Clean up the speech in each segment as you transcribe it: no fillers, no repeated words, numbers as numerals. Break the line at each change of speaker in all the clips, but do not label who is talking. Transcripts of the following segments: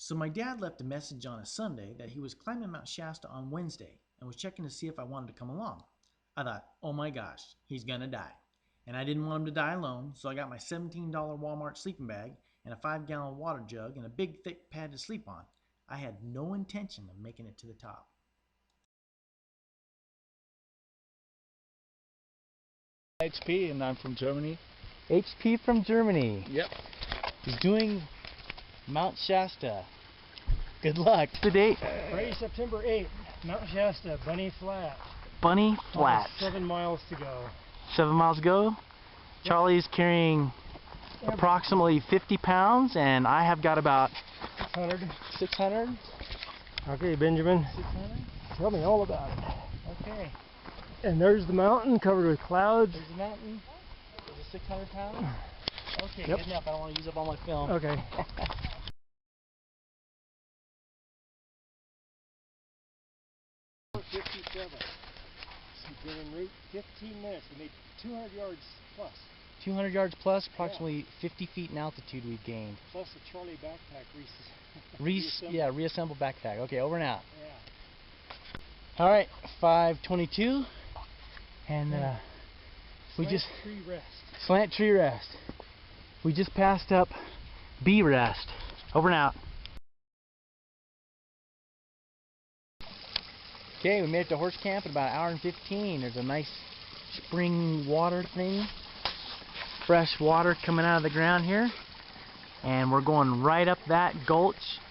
So my dad left a message on a Sunday that he was climbing Mount Shasta on Wednesday and was checking to see if I wanted to come along. I thought, oh my gosh, he's gonna die. And I didn't want him to die alone, so I got my $17 Walmart sleeping bag and a 5-gallon water jug and a big thick pad to sleep on. I had no intention of making it to the top.
HP and I'm from Germany.
HP from Germany.
Yep.
He's doing Mount Shasta. Good luck. The date?
Friday, September 8th, Mount Shasta, Bunny Flat.
Bunny Flat.
7 miles to go.
7 miles to go. Charlie's carrying approximately 50 pounds, and I have got about
600.
600?
Okay, Benjamin.
600?
Tell me all about it.
Okay.
And there's the mountain covered with clouds.
There's the mountain. There's a 600 pounds. Okay,
Yep.
good enough. I don't want to use up all my film.
Okay. 57. We've been en route 15 minutes. We made 200 yards plus.
200 yards plus, approximately 50 feet in altitude we've gained.
Plus the Charlie backpack
Reassembled backpack. Okay, over and out.
Yeah.
All right, 5:22, and we
Slant
just
tree rest.
slant tree rest. We just passed up B rest. Over and out. Okay, we made it to horse camp in about an hour and 15. There's a nice spring water thing, fresh water coming out of the ground here, and we're going right up that gulch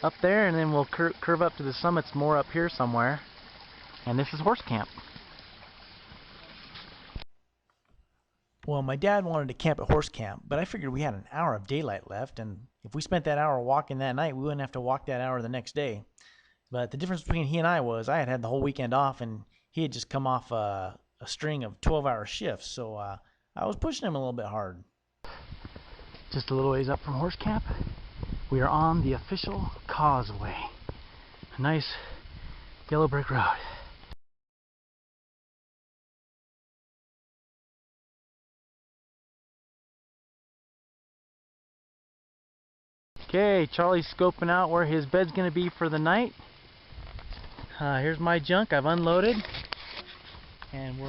up there, and then we'll curve up to the summits more up here somewhere. And this is horse camp.
Well, my dad wanted to camp at horse camp, but I figured we had an hour of daylight left, and if we spent that hour walking that night, we wouldn't have to walk that hour the next day. But the difference between he and I was I had the whole weekend off, and he had just come off a string of 12-hour shifts, so I was pushing him a little bit hard.
Just a little ways up from horse camp, we are on the official causeway. A nice yellow brick road. Okay, Charlie's scoping out where his bed's going to be for the night. Here's my junk I've unloaded, and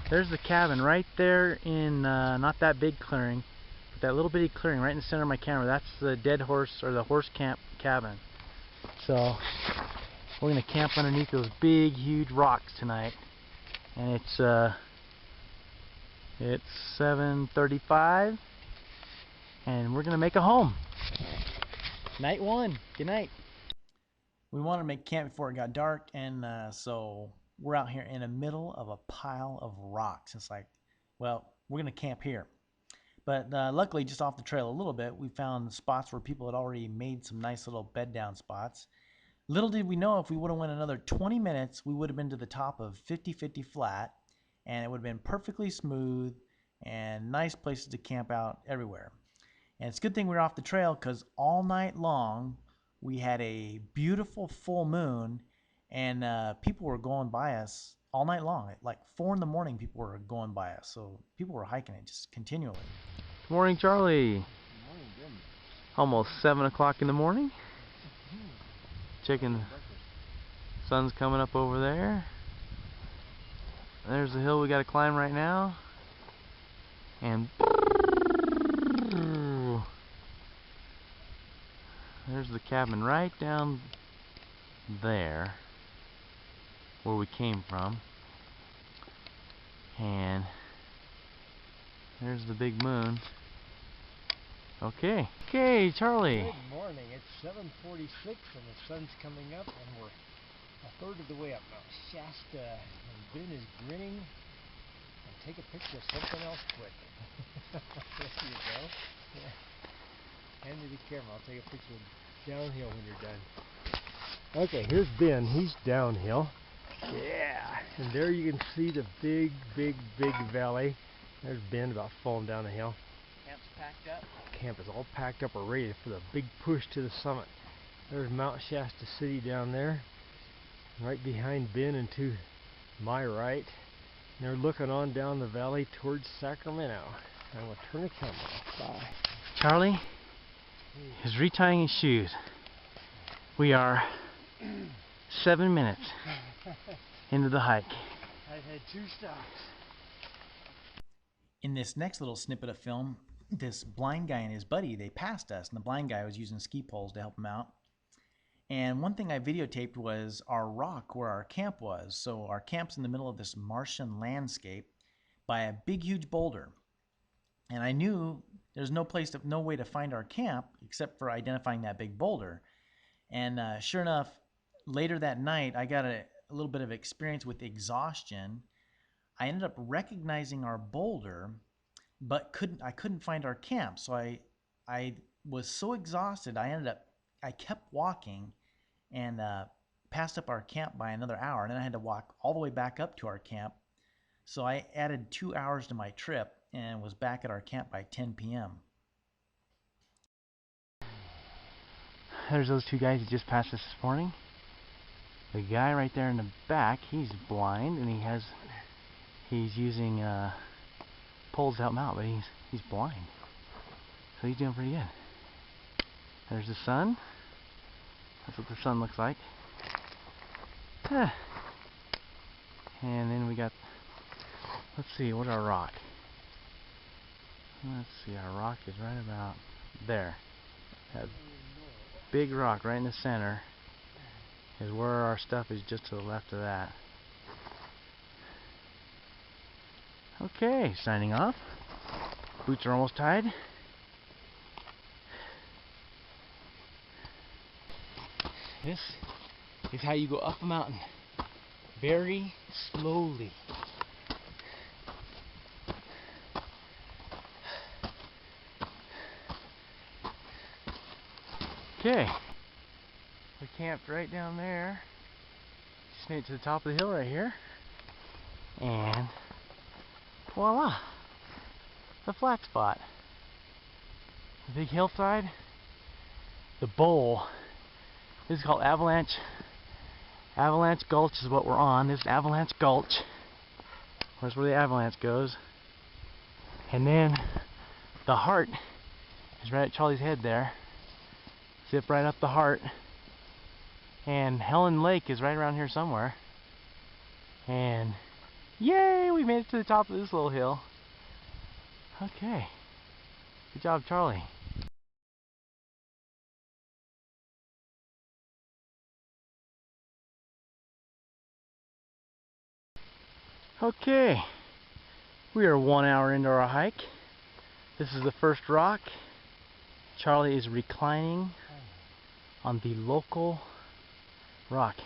there's the cabin right there in not that big clearing, but that little bitty clearing right in the center of my camera. That's the dead horse, or the horse camp cabin. So we're going to camp underneath those big huge rocks tonight, and it's 7:35, and we're going to make a home. Night one. Good night.
We wanted to make camp before it got dark, and so we're out here in the middle of a pile of rocks. It's like, well, we're going to camp here. But luckily, just off the trail a little bit, we found spots where people had already made some nice little bed down spots. Little did we know, if we would have went another 20 minutes, we would have been to the top of 50-50 flat, and it would have been perfectly smooth and nice places to camp out everywhere. And it's a good thing we were off the trail, because all night long we had a beautiful full moon, and people were going by us all night long. At like 4 in the morning, people were going by us. So people were hiking it just continually.
Morning, Charlie.
Good morning, Jim.
Almost 7 o'clock in the morning. Checking the sun's coming up over there. There's the hill we got to climb right now. And there's the cabin right down there where we came from. And there's the big moon. Okay, Charlie.
Good morning. It's 7:46 and the sun's coming up, and we're a third of the way up Mount Shasta. And Ben is grinning. And take a picture of something else quick. There you go. Yeah. Hand me the camera. I'll take a picture of downhill when you're done. Okay, here's Ben. He's downhill. Yeah. And there you can see the big valley. There's Ben about falling down the hill.
Camp's packed up.
Camp is all packed up or ready for the big push to the summit. There's Mount Shasta City down there, right behind Ben and to my right. And they're looking on down the valley towards Sacramento. I'm going to turn the camera off. Bye.
Charlie, is retying his shoes. We are 7 minutes into the hike.
I've had 2 stops.
In this next little snippet of film, this blind guy and his buddy, they passed us, and the blind guy was using ski poles to help him out. And one thing I videotaped was our rock where our camp was. So our camp's in the middle of this Martian landscape by a big, huge boulder. And I knew there's no way to find our camp except for identifying that big boulder. And sure enough, later that night, I got a little bit of experience with exhaustion. I ended up recognizing our boulder, but I couldn't find our camp. So I was so exhausted, I kept walking and passed up our camp by another hour. And then I had to walk all the way back up to our camp. So I added 2 hours to my trip and was back at our camp by 10 p.m.
There's those 2 guys that just passed us this morning. The guy right there in the back, he's blind, and he's using poles to help him out, but he's blind. So he's doing pretty good. There's the sun. That's what the sun looks like. And then we got, let's see, what's our rock? Let's see, our rock is right about there. That big rock right in the center is where our stuff is, just to the left of that. Okay, signing off. Boots are almost tied. This is how you go up a mountain. Very slowly. Okay. We camped right down there. Just made it to the top of the hill right here. And voila! The flat spot. The big hillside. The bowl. This is called Avalanche. Avalanche Gulch is what we're on. This is Avalanche Gulch. That's where the avalanche goes. And then the heart is right at Charlie's head there. Zip right up the heart. And Helen Lake is right around here somewhere. And yay! We made it to the top of this little hill. Okay. Good job, Charlie. Okay. We are 1 hour into our hike. This is the first rock. Charlie is reclining on the local rock.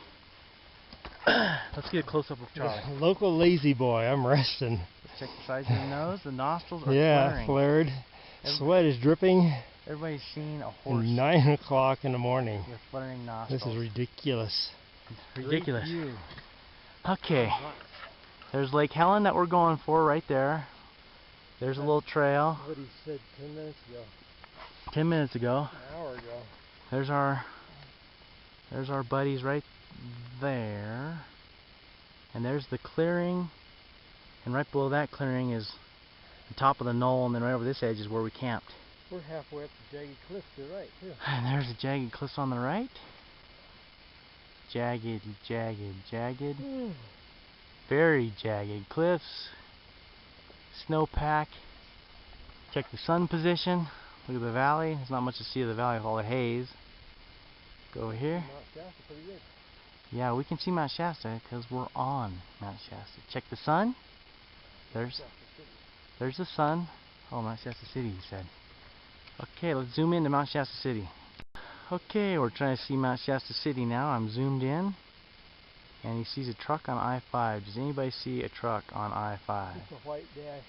Let's get a close-up of Charlie.
Local lazy boy, I'm resting.
Let's check the size of the nose. The nostrils are flaring.
Flared. Sweat is dripping.
Everybody's seen a horse
9 o'clock in the morning.
with flaring nostrils.
This is ridiculous.
It's ridiculous. Okay. There's Lake Helen that we're going for right there. There's a little trail.
What he said 10 minutes ago.
10 minutes ago.
An hour ago.
There's our buddies right there. And there's the clearing. And right below that clearing is the top of the knoll, and then right over this edge is where we camped.
We're halfway up the jagged cliff to the right, too.
And there's the jagged cliffs on the right. Jagged, jagged, jagged. Very jagged cliffs. Snowpack. Check the sun position. Look at the valley. There's not much to see of the valley with all the haze. Go over here.
Mount Shasta, pretty good.
Yeah, we can see Mount Shasta because we're on Mount Shasta. Check the sun. There's the sun. Oh, Mount Shasta City, he said. Okay, let's zoom into Mount Shasta City. Okay, we're trying to see Mount Shasta City now. I'm zoomed in. And he sees a truck on I-5. Does anybody see a truck on I-5?
Just a white dash.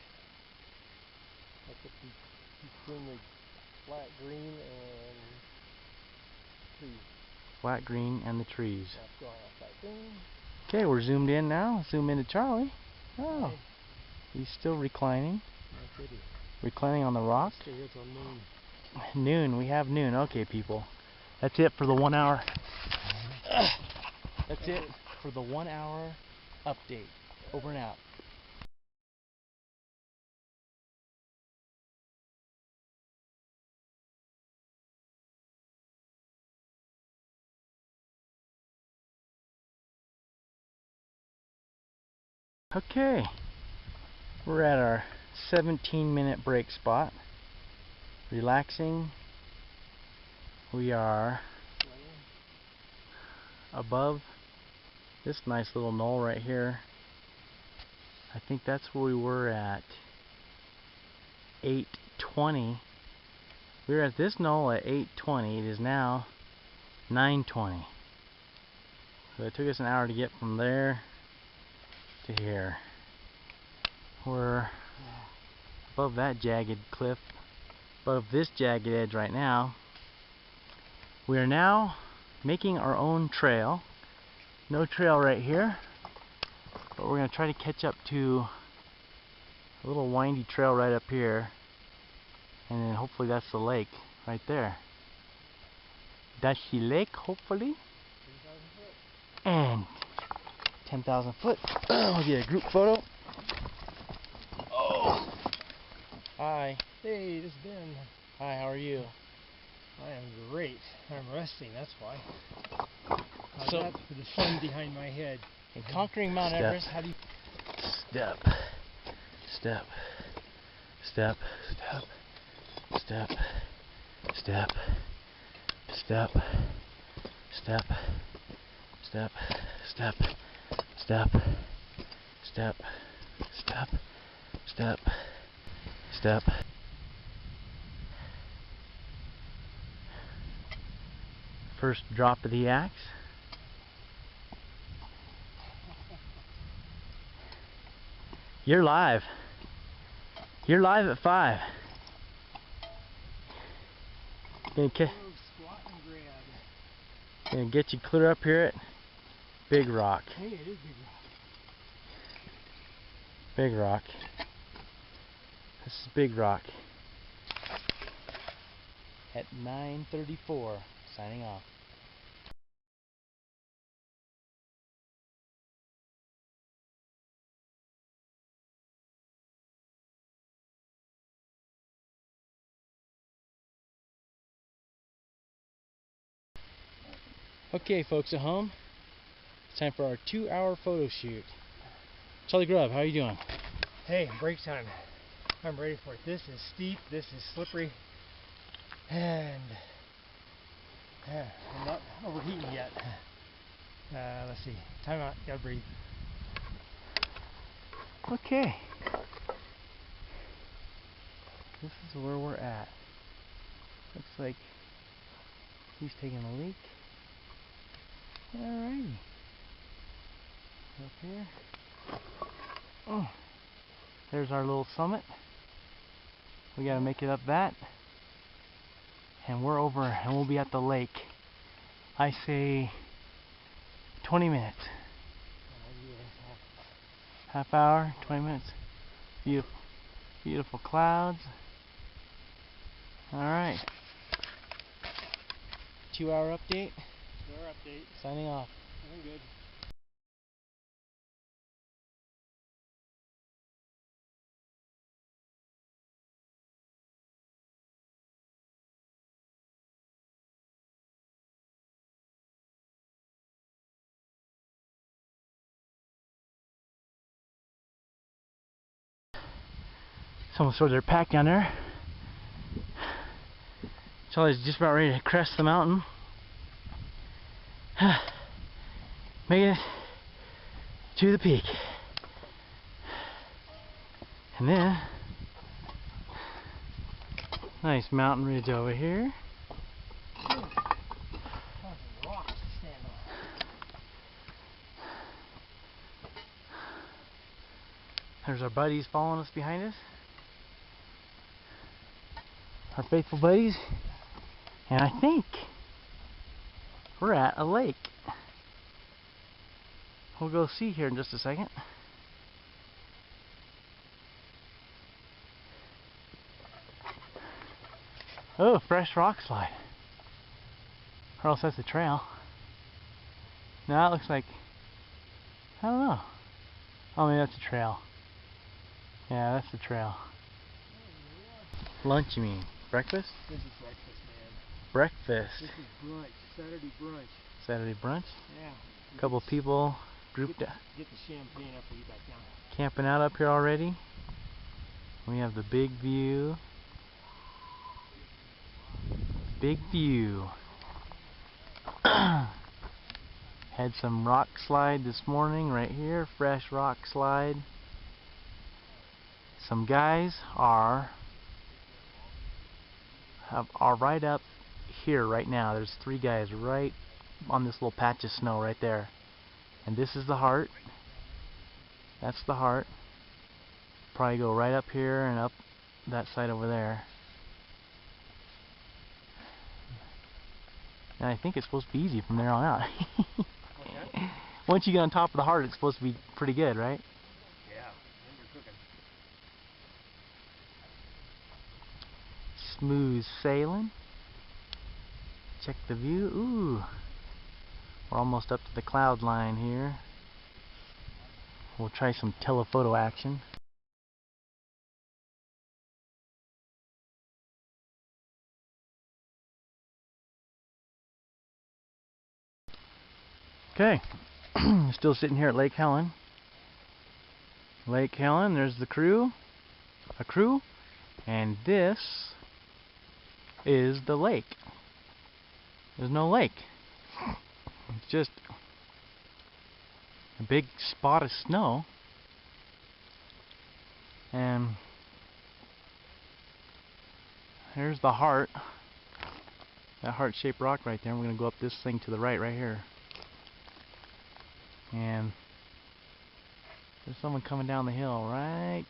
Like between the flat green and trees.
Flat green and the trees.
That's going outside. Ding.
Okay, we're zoomed in now. Zoom into Charlie. Oh,
Okay.
he's still reclining.
No kidding.
Reclining on the rock.
Stay here till noon.
Noon. We have noon. Okay, people. That's it for the 1 hour. That's it for the 1 hour update. Over and out. Okay, we're at our 17-minute break spot. Relaxing. We are above this nice little knoll right here. I think that's where we were at 8:20. We were at this knoll at 8:20. It is now 9:20. So it took us an hour to get from there to here. We're above that jagged cliff, above this jagged edge right now. We are now making our own trail. No trail right here, but we're going to try to catch up to a little windy trail right up here, and then hopefully that's the lake right there. That's the lake, hopefully. And 10,000 foot. We'll get a group photo. Oh! Hi.
Hey, this is Ben.
Hi, how are you?
I am great. I'm resting, that's why. How's
So-
that for the sun behind my head?
In conquering Mount
Step.
Everest, how do you...
Step, step, step, step, step, step, step, step, step, step, step, step, step, step.
First drop of the axe. You're live. You're live at 5. Gonna,
Move, squat, and grab.
gonna get you clear up here at Big Rock.
Hey, it is big rock.
Big Rock. This is Big Rock. At 9:34, signing off. Okay, folks at home, it's time for our 2-hour photo shoot. Charlie Grubb, how are you doing?
Hey, break time. I'm ready for it. This is steep, this is slippery, and I'm not overheating yet. Let's see. Time out. Gotta breathe.
Okay. This is where we're at. Looks like he's taking a leak. Alrighty. Up here. Oh. There's our little summit. We gotta make it up that. And we're over and we'll be at the lake. I say 20 minutes. Half hour, 20 minutes. Beautiful, beautiful clouds. Alright. 2-hour update.
Your update.
Signing off.
I'm good.
Someone throws their pack down there. Charlie's just about ready to crest the mountain. Make it to the peak. And then, nice mountain ridge over here.
Rocks to stand on.
There's our buddies following us behind us. Our faithful buddies. And I think we're at a lake. We'll go see here in just a second. Oh, fresh rock slide. Or else that's a trail. Now it looks like, I don't know. Oh, maybe that's a trail. Yeah, that's the trail. Lunch, you mean? Breakfast?
This is breakfast, man.
Breakfast.
This is brunch. Saturday brunch.
Saturday brunch.
Yeah.
Couple people grouped
Get the champagne up and back down.
camping out up here already. We have the big view. Big view. Had some rock slide this morning right here, fresh rock slide. Some guys are right up here right now. There's 3 guys right on this little patch of snow right there. And this is the heart. That's the heart. Probably go right up here and up that side over there. And I think it's supposed to be easy from there on out.
Okay.
Once you get on top of the heart, it's supposed to be pretty good, right?
Yeah, then you're cooking.
Smooth sailing. Check the view. Ooh. We're almost up to the cloud line here. We'll try some telephoto action. Okay. Still sitting here at Lake Helen. Lake Helen, there's the crew. A crew. And this is the lake. There's no lake. It's just a big spot of snow. And here's the heart. That heart-shaped rock right there. We're going to go up this thing to the right here. And there's someone coming down the hill right.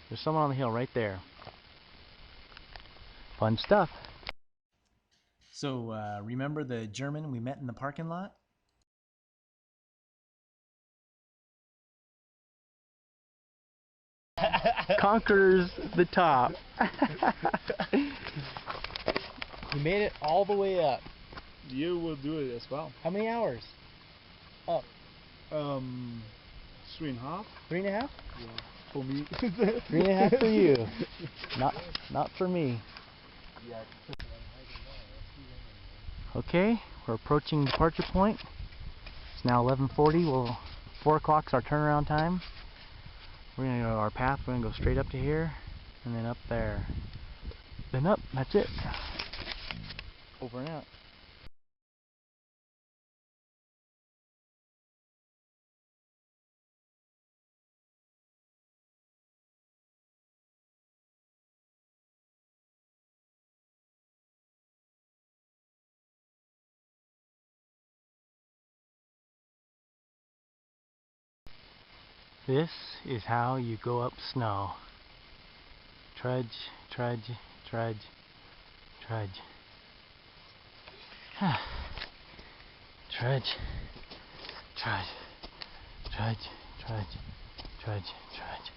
There's someone on the hill right there. Fun stuff.
So remember the German we met in the parking lot?
Conquers the top.
You made it all the way up. You will do it as well.
How many hours? Up.
3.5.
3.5?
Yeah, for me.
3.5 for you. Not for me. Okay, we're approaching departure point. It's now 11:40. 4 o'clock's our turnaround time. We're gonna go our path. We're gonna go straight up to here, and then up there, then up. That's it. Over and out. This is how you go up snow. Trudge, trudge, trudge, trudge. Trudge, trudge, trudge, trudge, trudge, trudge.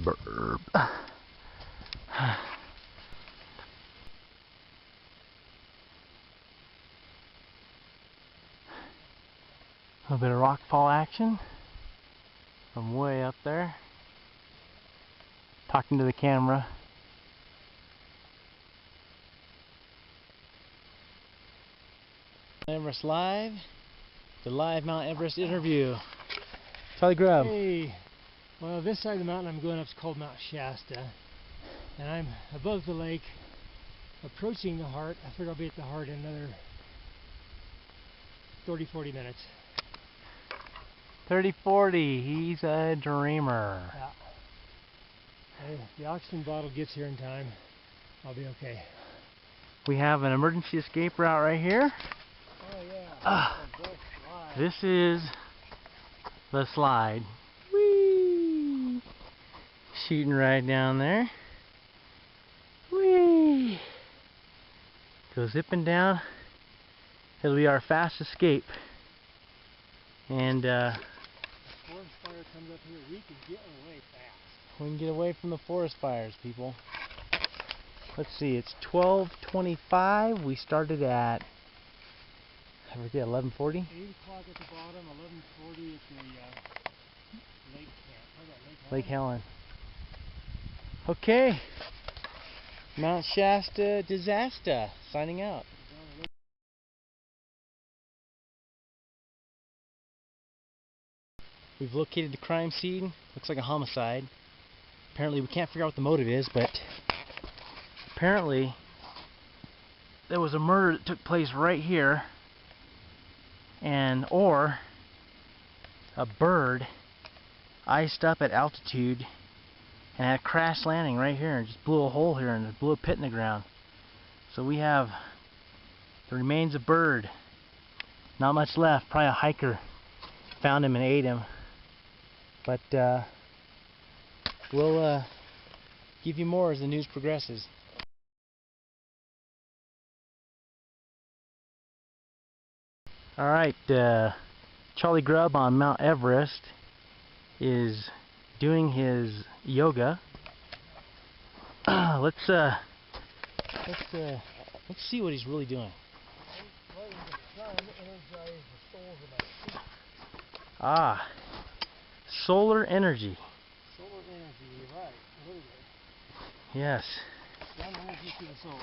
Burp. A little bit of rockfall action from way up there. Talking to the camera. Everest Live, the live Mount Everest interview. Charlie Grubb.
Hey, well, this side of the mountain I'm going up is called Mount Shasta, and I'm above the lake, approaching the heart. I figure I'll be at the heart in another 30-40 minutes.
30-40, he's a dreamer.
Yeah. If the oxygen bottle gets here in time, I'll be okay.
We have an emergency escape route right here.
Oh yeah.
This is the slide. Whee! Shooting right down there. Whee! Go zipping down. It'll be our fast escape. And
Forest fire comes up here, we can get away fast.
we can get away from the forest fires, people. Let's see, it's 12:25. We started at, I forget, 11:40?
8 o'clock at the bottom, 11:40 at the lake camp. Lake Helen.
Lake Helen. Okay. Mount Shasta Disasta, signing out. We've located the crime scene. Looks like a homicide. Apparently we can't figure out what the motive is, but apparently there was a murder that took place right here, or a bird iced up at altitude and had a crash landing right here and just blew a hole here and blew a pit in the ground. So we have the remains of a bird. Not much left. Probably a hiker found him and ate him. But we'll give you more as the news progresses. Alright, Charlie Grubb on Mount Everest is doing his yoga. Let's see what he's really doing. Ah, solar energy.
Solar energy, right. What is it?
Yes.
Sun energy to the soul.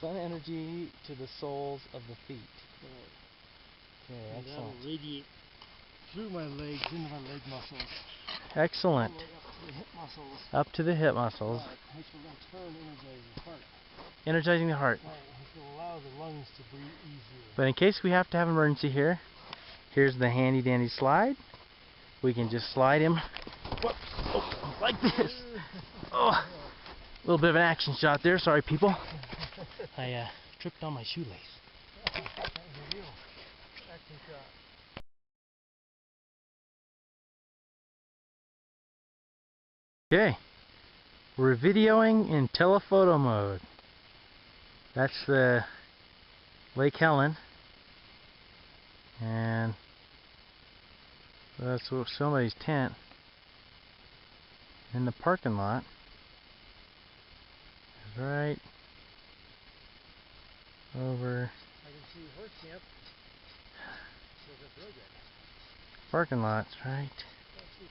Sun energy to the soles of the feet.
Right.
Okay,
And
excellent.
that'll radiate through my legs into my leg muscles.
Excellent.
All the way up to the hip muscles.
Up to the hip muscles.
Right. Which will in turn energize the heart.
Energizing the heart.
Right. Which will allow the lungs to breathe easier.
But in case we have to have an emergency here, here's the handy dandy slide. We can just slide him like this. Oh, a little bit of an action shot there. Sorry, people. I tripped on my shoelace. Okay, we're videoing in telephoto mode. That's the Lake Helen, and that's somebody's tent in the parking lot. It's right over.
I can see horse camp. So that's real good.
Parking lot's right
Can't see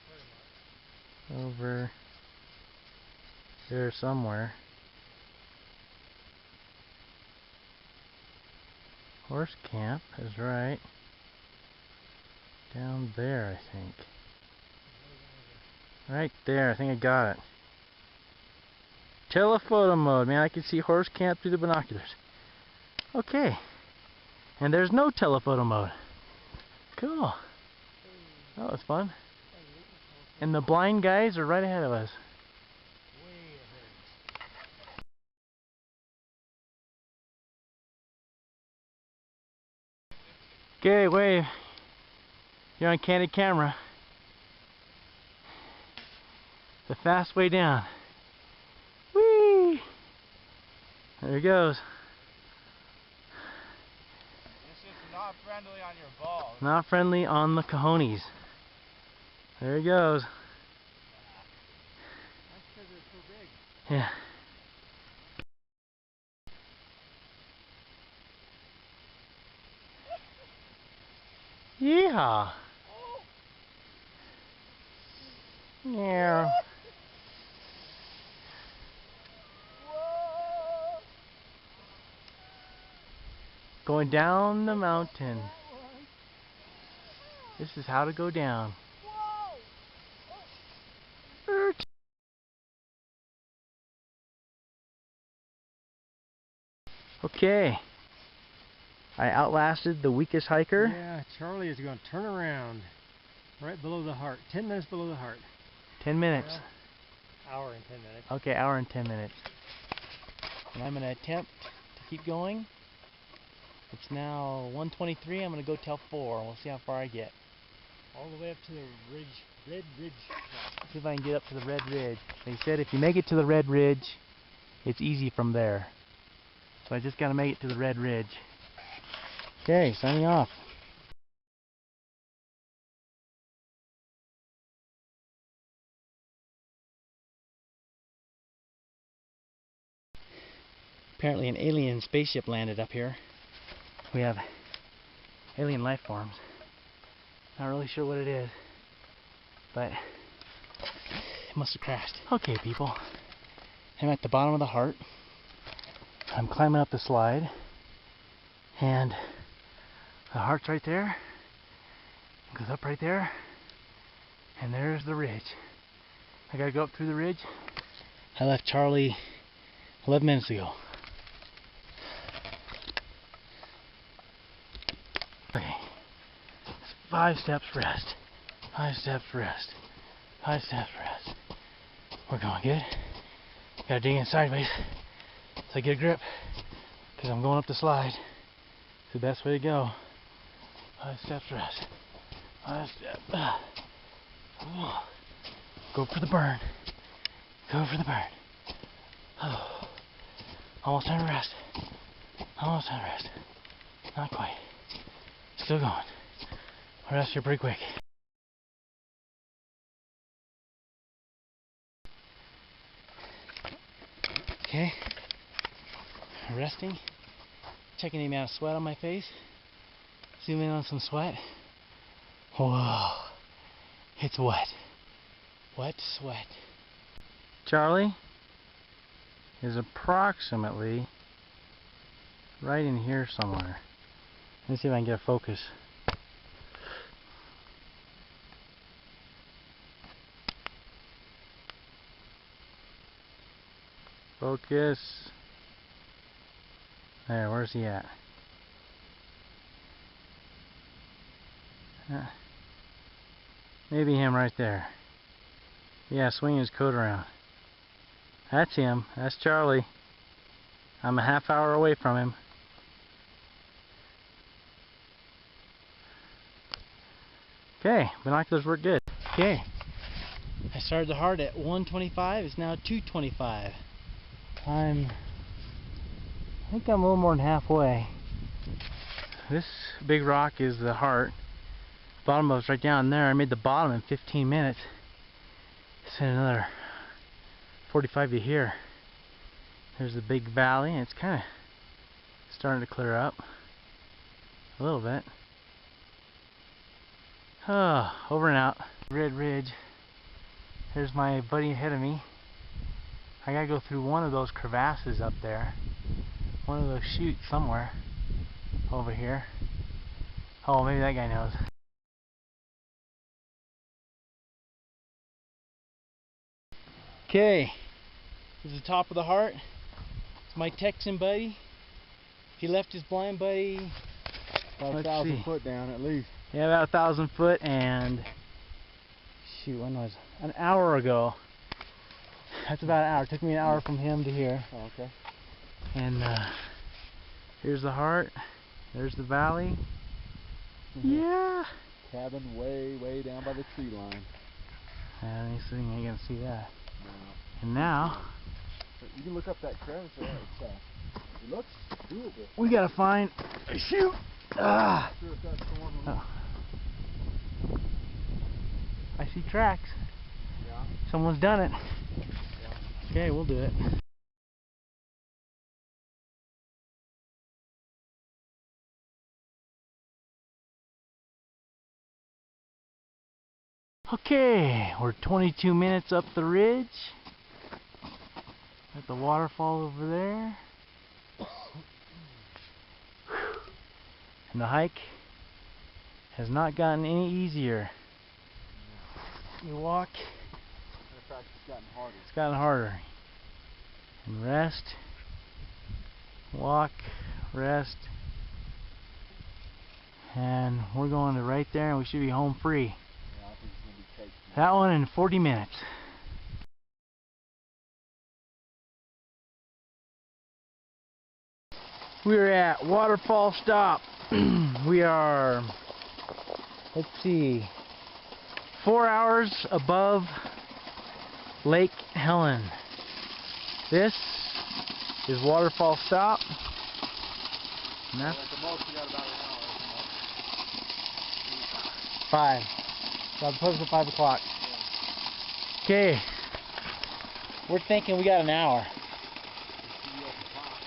parking lot.
over there somewhere. Horse camp is right down there, I think. Right there, I think I got it. Telephoto mode, man, I can see horse camp through the binoculars. Okay, and there's no telephoto mode. Cool. That was fun. And the blind guys are right ahead of us. Okay, wave. You're on candid camera. The fast way down. Whee! There he goes.
This is not friendly on your balls.
Not friendly on the cojones. There he goes.
That's because it's so big.
Yeah. Yeehaw. Yeah. Going down the mountain. This is how to go down. Okay. I outlasted the weakest hiker.
Yeah, Charlie is going to turn around right below the heart. 10 minutes below the heart.
10 minutes.
Hour and 10 minutes.
Okay, hour and 10 minutes. And I'm going to attempt to keep going. It's now 1:23. I'm going to go till 4. We'll see how far I get.
All the way up to the ridge, red ridge.
See if I can get up to the red ridge. They said if you make it to the red ridge, it's easy from there. So I just got to make it to the red ridge. Okay, signing off. Apparently an alien spaceship landed up here. We have alien life forms. Not really sure what it is, but it must have crashed. Okay, people. I'm at the bottom of the heart. I'm climbing up the slide, and the heart's right there. It goes up right there, and there's the ridge. I gotta go up through the ridge. I left Charlie 11 minutes ago. Okay. 5 steps rest. 5 steps rest. 5 steps rest. We're going good. Gotta dig in sideways so I get a grip, because I'm going up the slide. It's the best way to go. 5 steps rest. 5 steps. Go for the burn. Go for the burn. Almost time to rest. Almost time to rest. Not quite. Still going. I'll rest here pretty quick. Okay. Resting. Checking the amount of sweat on my face. Zoom in on some sweat. Whoa. It's wet. Wet sweat. Charlie is approximately right in here somewhere. Let's see if I can get a focus. Focus. There, where's he at? Maybe him right there. Yeah, swing his coat around. That's him. That's Charlie. I'm a half hour away from him. Okay, binoculars work good. Okay, I started the heart at 125. It's now 225. I think I'm a little more than halfway. This big rock is the heart. Bottom of it's right down there. I made the bottom in 15 minutes. It's in another 45 to here. There's the big valley, and it's kind of starting to clear up a little bit. Oh, over and out. Red Ridge. There's my buddy ahead of me. I gotta go through one of those crevasses up there. One of those chutes somewhere over here. Oh, maybe that guy knows. Okay, this is the top of the heart. It's my Texan buddy. He left his blind buddy
About 1,000 foot down at least.
Yeah, about 1,000 foot, and shoot, when was it? An hour ago. That's about an hour. It took me an hour from him to here.
Oh, okay.
And here's the heart. There's the valley. Yeah.
Cabin way down by the tree line.
Let me see. I ain't gonna see that.
No.
And now
You can look up that crevice there. It looks doable.
we gotta find a chute. Ah.
Sure if that's the one or not.
Oh. I see tracks.
Yeah.
Someone's done it.
Yeah.
Okay, we'll do it. Okay, we're 22 minutes up the ridge. Got the waterfall over there. And the hike has not gotten any easier. You walk,
Matter of fact, it's gotten harder.
it's gotten harder. And rest, walk, rest. And we're going to right there, and we should be home free.
Yeah, I think it's going to be cake.
That one in 40 minutes. We're at Waterfall Stop. We are, let's see, 4 hours above Lake Helen. This is Waterfall Stop. And that's
At the most, we got about an hour.
5. So I'm supposed to 5 o'clock. Okay. We're thinking we got an hour.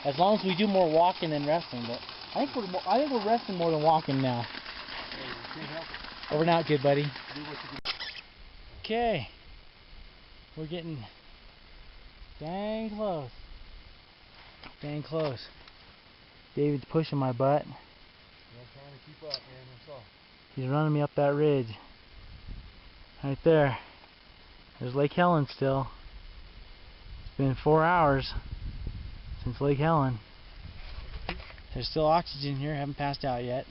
As long as we do more walking than resting, but I think we're resting more than walking now. Over and out, good buddy. Okay. We're getting Dang close. Dang close. David's pushing my butt.
I'm trying to keep up, man. That's all.
He's running me up that ridge. Right there. There's Lake Helen still. It's been 4 hours since Lake Helen. There's still oxygen here. Haven't passed out yet.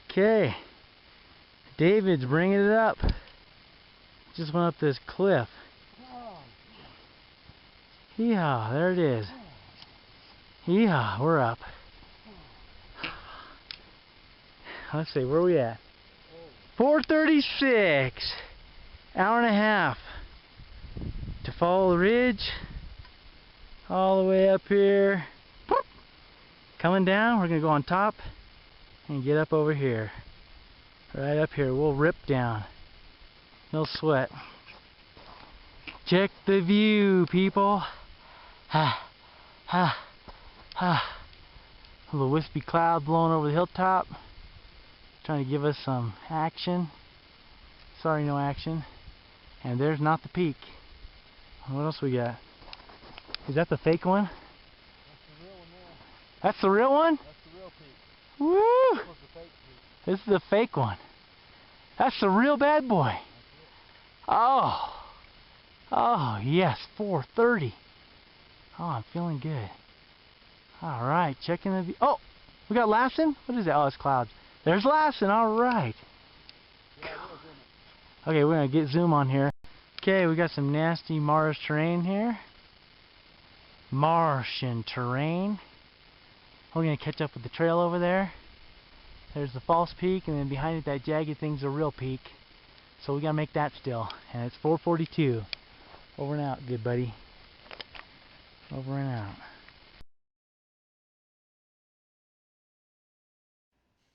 Okay. David's bringing it up. Just went up this cliff. Yeehaw, there it is. Yeehaw, we're up. Let's see, where are we at? 4:36. Hour and a half to follow the ridge all the way up here. Coming down, we're gonna go on top and get up over here. Right up here, we'll rip down. No sweat. Check the view, people. Ha, ha, ha. A little wispy cloud blowing over the hilltop. Trying to give us some action. Sorry, no action. And there's not the peak. What else we got? Is that the fake one?
That's the real one, man.
That's the real one?
That's the real peak.
Woo!
That was the fake peak.
This is the fake one. That's the real bad boy. Oh. Oh, yes, 4:30. Oh, I'm feeling good. Alright, checking the view. Oh, we got Lassen? What is that? Oh, it's clouds. There's Lassen, alright. Okay, we're going to get zoom on here. Okay, we got some nasty Mars terrain here. Martian terrain. We're going to catch up with the trail over there. There's the false peak, and then behind it, that jagged thing's a real peak. So we got to make that still. And it's 4:42. Over and out, good buddy. Over and out.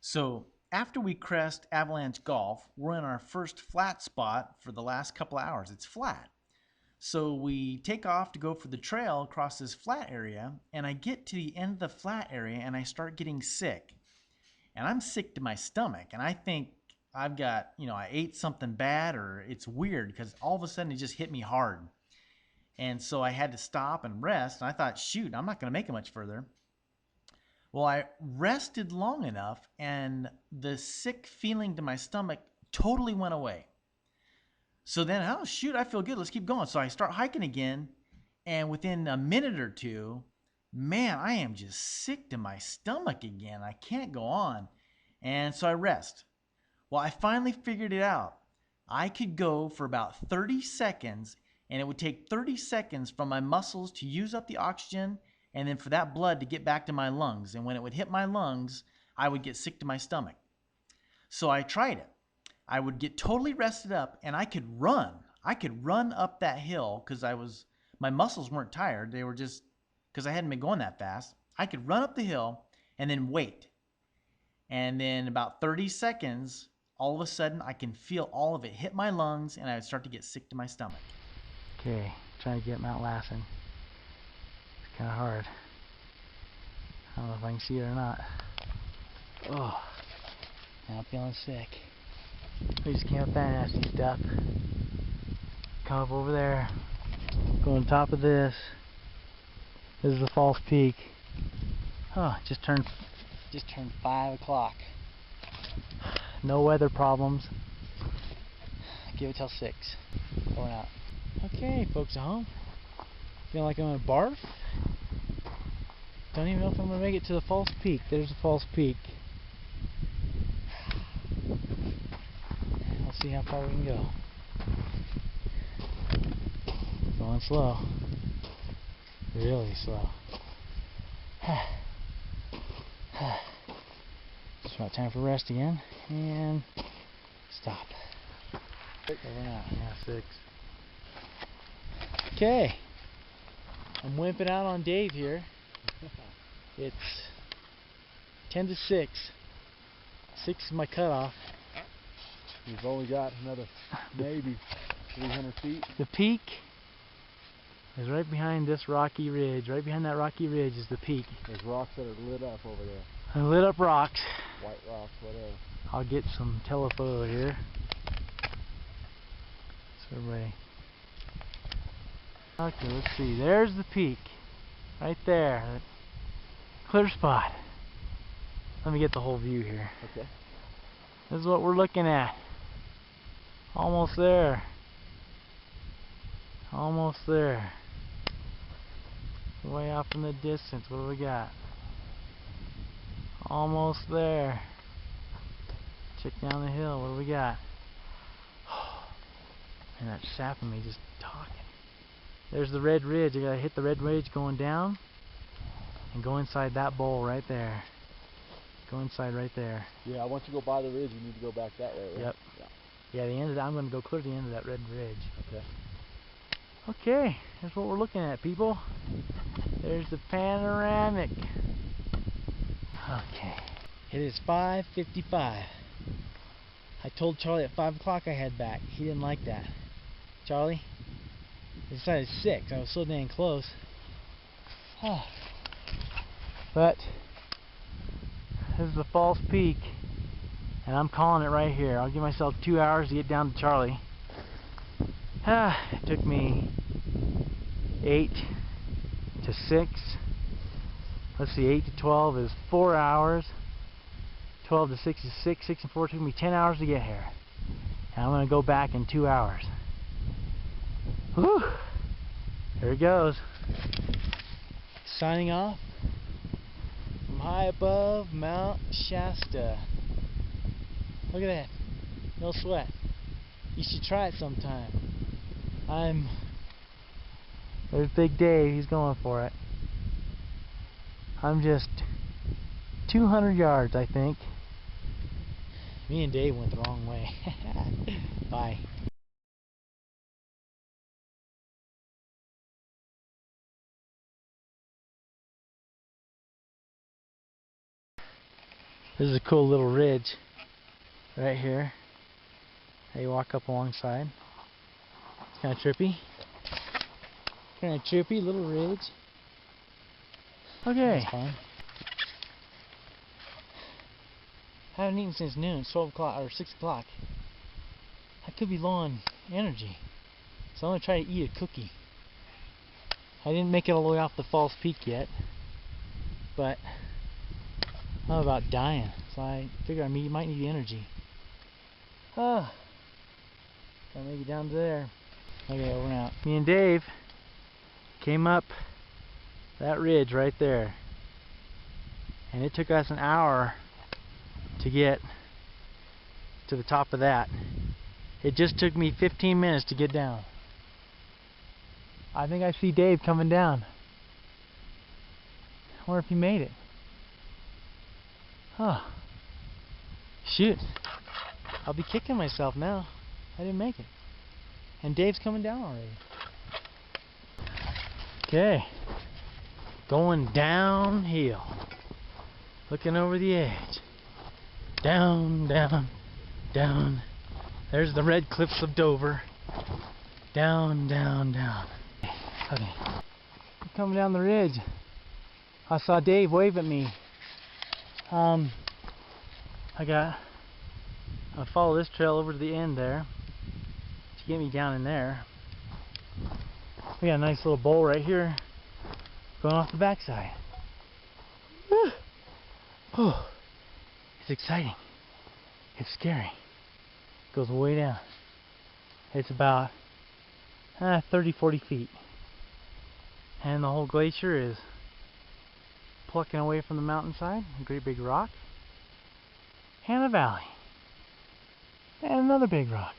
So after we crest Avalanche Gulch, we're in our first flat spot for the last couple of hours. It's flat. So we take off to go for the trail across this flat area, and I get to the end of the flat area and I start getting sick. And I'm sick to my stomach, and I think I've got, I ate something bad, or it's weird because all of a sudden it just hit me hard. And so I had to stop and rest, and I thought, shoot, I'm not going to make it much further. Well, I rested long enough, and the sick feeling to my stomach totally went away. So then, oh, shoot, I feel good. Let's keep going. So I start hiking again, and within a minute or two, man, I am just sick to my stomach again. I can't go on. And so I rest. Well, I finally figured it out. I could go for about 30 seconds, and it would take 30 seconds from my muscles to use up the oxygen, and then for that blood to get back to my lungs. And when it would hit my lungs, I would get sick to my stomach. So I tried it. I would get totally rested up, and I could run. I could run up that hill because my muscles weren't tired. They were just, because I hadn't been going that fast. I could run up the hill and then wait. And then about 30 seconds, all of a sudden, I can feel all of it hit my lungs, and I would start to get sick to my stomach.
Okay, trying to get Mount Lassen. It's kind of hard. I don't know if I can see it or not. Oh, now I'm feeling sick. We just came up that nasty stuff. Come up over there. Go on top of this. This is the false peak. Oh, just turned 5 o'clock. No weather problems. Give it till 6. Going out. Okay, folks at home. Feeling like I'm gonna barf. Don't even know if I'm gonna make it to the false peak. There's the false peak. Let's see how far we can go. Going slow. Really slow. It's about time for rest again. And stop. Over now. Yeah, 6. Okay. I'm wimping out on Dave here. It's 10 to 6. 6 is my cutoff.
We've only got another maybe 300 feet.
The peak is right behind this rocky ridge. Right behind that rocky ridge is the peak.
There's rocks that are lit up over there.
Lit up rocks.
White rocks, whatever.
I'll get some telephoto here. So everybody. Okay, let's see. There's the peak. Right there. That clear spot. Let me get the whole view here.
Okay.
This is what we're looking at. Almost there. Almost there. Way off in the distance. What do we got? Almost there. Check down the hill. What do we got? And that's sapping me just talking. There's the red ridge. I gotta hit the red ridge going down and go inside that bowl right there. Go inside right there.
Yeah, once you go by the ridge, you need to go back that way, right?
Yep. Yeah, the end of that, I'm gonna go clear to the end of that red ridge.
Okay.
Okay, here's what we're looking at, people. There's the panoramic. Okay. It is 5:55. I told Charlie at 5 o'clock I head back. He didn't like that. Charlie? I decided 6. I was so dang close. But this is the false peak, and I'm calling it right here. I'll give myself 2 hours to get down to Charlie. It took me 8 to 6. Let's see, 8 to 12 is 4 hours. 12 to 6 is 6. 6 and 4 took me 10 hours to get here. And I'm going to go back in 2 hours. Whew. Here it goes. Signing off from high above Mount Shasta. Look at that. No sweat. You should try it sometime. There's Big Dave. He's going for it. I'm just 200 yards, I think. Me and Dave went the wrong way. Bye. This is a cool little ridge right here. Now you walk up alongside. It's kind of trippy. Kind of trippy little ridge. Okay. That's fun. I haven't eaten since noon. It's 12 o'clock or 6 o'clock. I could be low on energy, so I'm gonna try to eat a cookie. I didn't make it all the way off the false peak yet, but I'm about dying, so I figure I might need energy. Gotta make it down to there. Okay, over and out. Me and Dave came up that ridge right there, and it took us an hour to get to the top of that. It just took me 15 minutes to get down. I think I see Dave coming down. I wonder if he made it. Oh, shoot. I'll be kicking myself now. I didn't make it. And Dave's coming down already. Okay. Going downhill. Looking over the edge. Down, down, down. There's the red cliffs of Dover. Down, down, down. Okay. Coming down the ridge. I saw Dave wave at me. I'll follow this trail over to the end there to get me down in there. We got a nice little bowl right here going off the backside. Oh, it's exciting. It's scary. It goes way down. It's about 30-40 feet. And the whole glacier is plucking away from the mountainside. A great big rock. And a valley. And another big rock.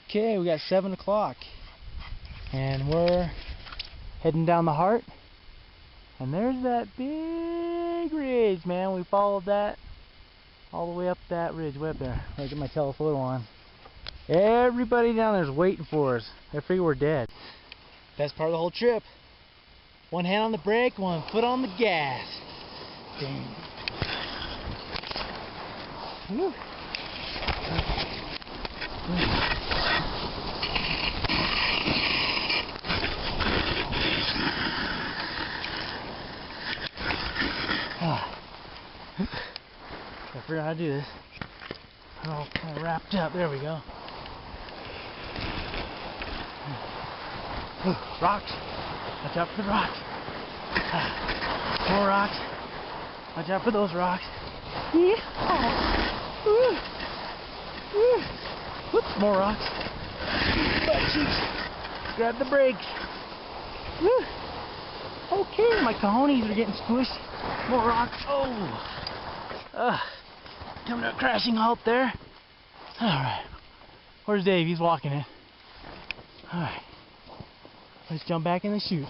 Okay, we got 7 o'clock. And we're heading down the Heart. And there's that big ridge, man. We followed that all the way up that ridge, way up there. I'll get my telephoto on. Everybody down there's waiting for us. They figure we're dead. Best part of the whole trip. One hand on the brake, one foot on the gas. Dang. Whew. I figure out how to do this. all kind of wrapped up. There we go. Rocks. Watch out for the rocks. More rocks. Watch out for those rocks. Whoops, more rocks. Butt cheeks. Grab the brakes. Okay, my cojones are getting squished. More rocks. Oh. Coming to a crashing halt there. Alright. Where's Dave? He's walking it. Alright. Let's jump back in the chute.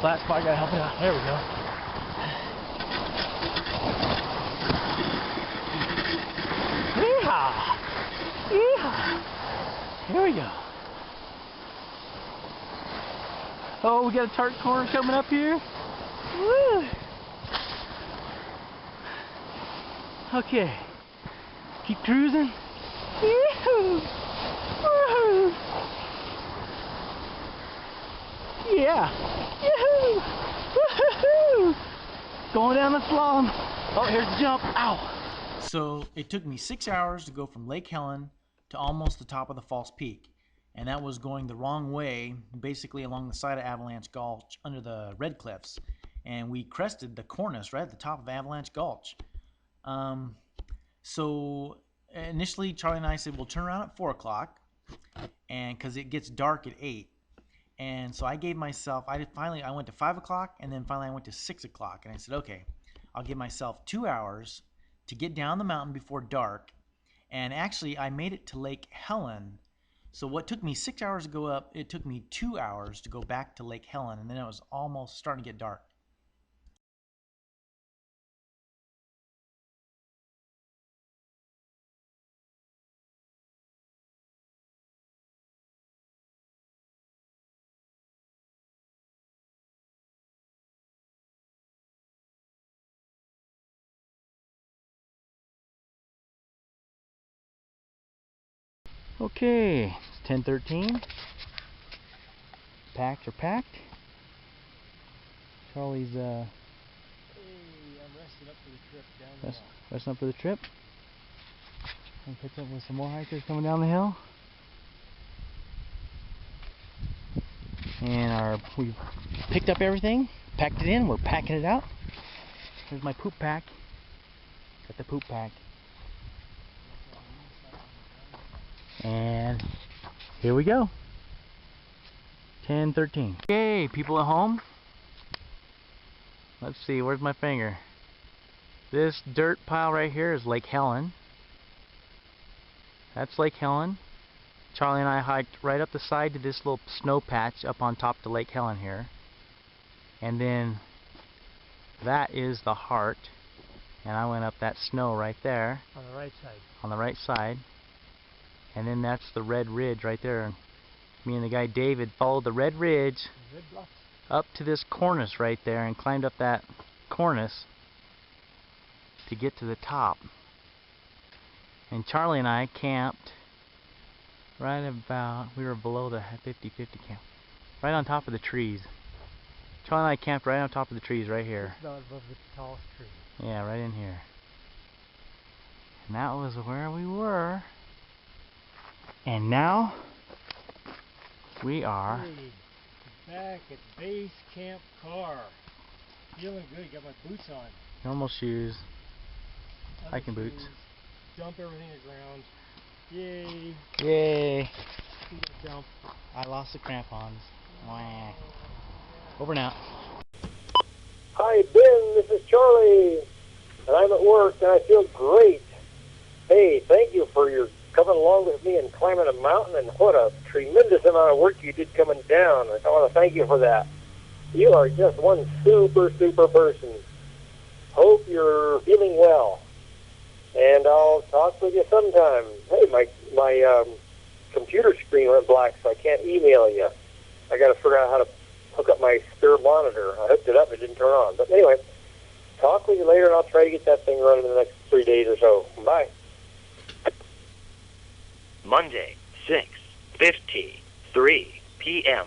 Flat spot, gotta help it out. There we go. Yeehaw! Yeehaw! Here we go. Oh, we got a tart corner coming up here. Woo! Okay. Keep cruising. Yee-hoo! Woo-hoo! Yeah! Yee-hoo! Woo-hoo! Going down the slalom. Oh, here's the jump. Ow!
So it took me 6 hours to go from Lake Helen to almost the top of the false peak. And that was going the wrong way, basically along the side of Avalanche Gulch under the Red Cliffs. And we crested the cornice right at the top of Avalanche Gulch. So initially Charlie and I said we'll turn around at 4 o'clock, and because it gets dark at 8. And so I gave myself, I went to 5 o'clock, and then finally I went to 6 o'clock. And I said, okay, I'll give myself 2 hours to get down the mountain before dark. And actually I made it to Lake Helen. So what took me 6 hours to go up, it took me 2 hours to go back to Lake Helen, and then it was almost starting to get dark.
Okay, it's 10:13. Packs are packed. Charlie's
Hey, I'm resting up for the trip down the hill.
resting up for the trip. And catch up with some more hikers coming down the hill. And we picked up everything, packed it in, we're packing it out. Here's my poop pack. Got the poop pack. And here we go. 10:13. Okay, people at home. Let's see, where's my finger? This dirt pile right here is Lake Helen. That's Lake Helen. Charlie and I hiked right up the side to this little snow patch up on top to Lake Helen here. And then that is the heart. And I went up that snow right there.
On the right side.
On the right side. And then that's the red ridge right there. Me and the guy David followed the red ridge
Red bluffs.
up to this cornice right there and climbed up that cornice to get to the top. And Charlie and I camped right about, we were below the 50-50 camp, right on top of the trees. Charlie and I camped right on top of the trees right here.
Just about above the tallest tree.
Yeah, right in here. And that was where we were. And now we are
back at base camp car. Feeling good, got my boots on.
normal shoes,
Other
hiking boots.
shoes, dump everything to the ground. Yay!
Yay!
Dump.
I lost the crampons. Wah. Over now.
Hi, Ben. This is Charlie, and I'm at work, and I feel great. Hey, thank you for your coming along with me and climbing a mountain, and what a tremendous amount of work you did coming down. I want to thank you for that. You are just one super, super person. Hope you're feeling well, and I'll talk with you sometime. Hey, my computer screen went black, so I can't email you. I got to figure out how to hook up my spare monitor. I hooked it up, it didn't turn on. But anyway, talk with you later, and I'll try to get that thing running in the next 3 days or so. Bye.
Monday, 6:53 p.m.